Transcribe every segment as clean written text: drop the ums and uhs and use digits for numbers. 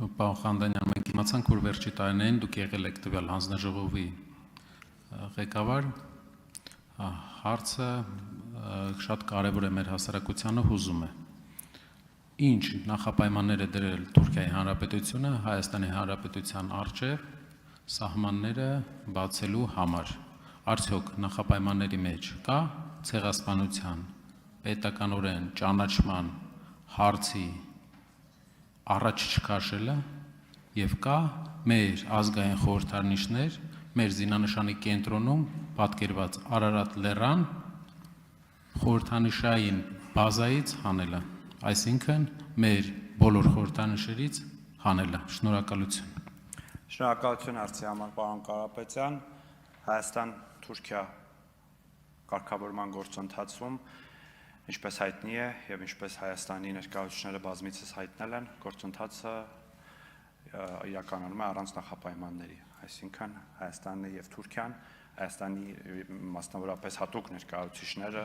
Պարոն Խանդանյան, մենք իմացանք, որ վերջի տարիներին դուք եղել եք տվյալ հանձնաժողովի ղեկավար, հարցը շատ կարևոր է մեր հասարակությանը, հուզում է։ Ինչ նախապայմաններ է դրել Թուրքիայի Հանրապետությունը Հայաստանի Հանրապետության առջև սահմանները բացելու համար։ Արդյոք նախապայմանների մեջ կա ցեղասպանության, պետականորեն ճանաչման հարցի առաջ չքաշելը եւ կա մեր ազգային խորհրդանիշներ, մեր զինանշանի կենտրոնում պատկերված Արարատ լեռան խորհրդանիշային բազայից հանելը, այսինքն մեր բոլոր խորհրդանիշերից հանելը։ Շնորհակալություն։ Շնորհակալություն հարցի համար, պարոն Կարապետյան։ Հայաստան-Թուրքիա կարգավորման գործընթացում, ինչպես հայտնի է եւ ինչպես Հայաստանի ներկայացուցիչները բազմիցս հայտնել են, գործընթացը իրականանում է առանց նախապայմանների, այսինքն Հայաստանն եւ Թուրքիան, Հայաստանի մասնավորապես հատուկ ներկայացուցիչները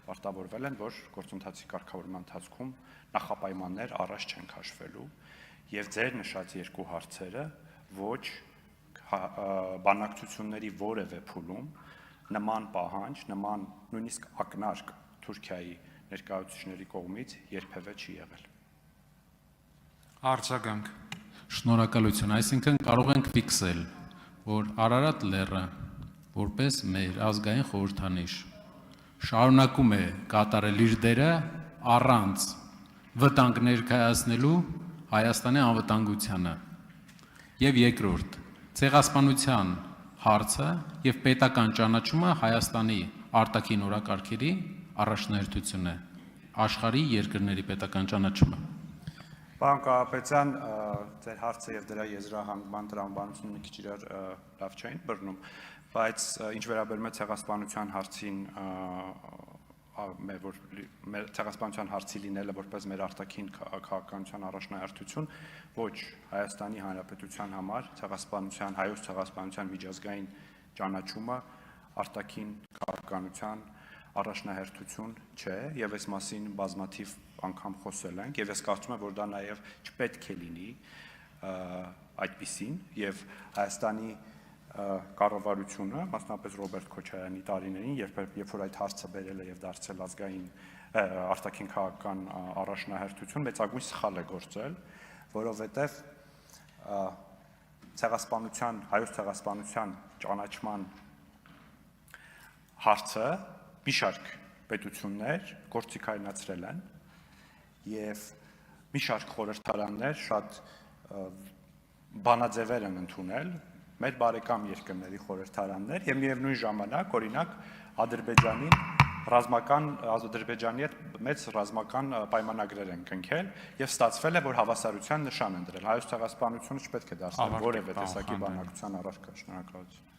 պարտավորվել են, որ գործընթացի կարգավորման ընթացքում նախապայմաններ առաջ չեն քաշվելու եւ ձեր նշած երկու հարցերը ոչ բանակցությունների որևէ փուլում նման պահանջ, նման նույնիսկ ակնարկ Թուրքիայի ներկայացուցիչների կողմից երբևէ չի եղել։ Արձագանք։ Շնորհակալություն, այսինքն կարող ենք ֆիքսել, որ Արարատ լեռը որպես մեր ազգային խորհրդանիշ շարունակում է կատարել իր դերը առանց վտանգ ներկայացնելու Հայաստանի անվտանգությանը։ Եվ երկրորդ, ցեղասպանության հարցը եւ պետական ճանաչումը Հայաստանի արտաքին օրակարգերի առաջնահերթություն է, աշխարհի երկրների պետական ճանաչումը։ Պարոն Կարապետյան, ձեր հարցը եւ դրա եզրահանգման տրամաբանությունը մի քիչ իրար լավ չէին բռնում, բայց ինչ վերաբերում է ցեղասպանության հարցին, ցեղասպանության հարցի լինելը որպես մեր արտաքին քաղաքականության առաջնահերթություն, ոչ Հայաստանի Հանրապետության համար ցեղասպանության, հայոց ցեղասպանության միջազգային ճանաչումը արտաքին քաղաքականության առաջնահերթություն չէ եւ այս մասին բազմաթիվ անգամ խոսել ենք եւ ես կարծում եմ, որ դա նաեւ չպետք է լինի այդպիսին եւ Հայաստանի կառավարությունը, մասնավորապես Ռոբերտ Քոչարյանի տարիներին, երբ որ այդ հարցը բերել է եւ դարձել ազգային արտաքին քաղաքական առաջնահերթություն, մեծագույն սխալ է գործել, որովհետեւ ցեղասպանության, հայոց ցեղասպանության ճանաչման հարցը մի շարք պետություններ գործիքայնացրել են եւ մի շարք խորհրդարաններ շատ բանաձևեր են ընդունել մեր բարեկամ երկրների խորհրդարաններ եւ միևնույն ժամանակ օրինակ Ադրբեջանի հետ մեծ ռազմական պայմանագրեր են կնքել եւ ստացվել է, որ հավասարության նշան են դրել։ Հայոց ցեղասպանությունը չպետք է դարձնել որևէ տեսակի բանակցության առարկա։ Շնորհակալություն։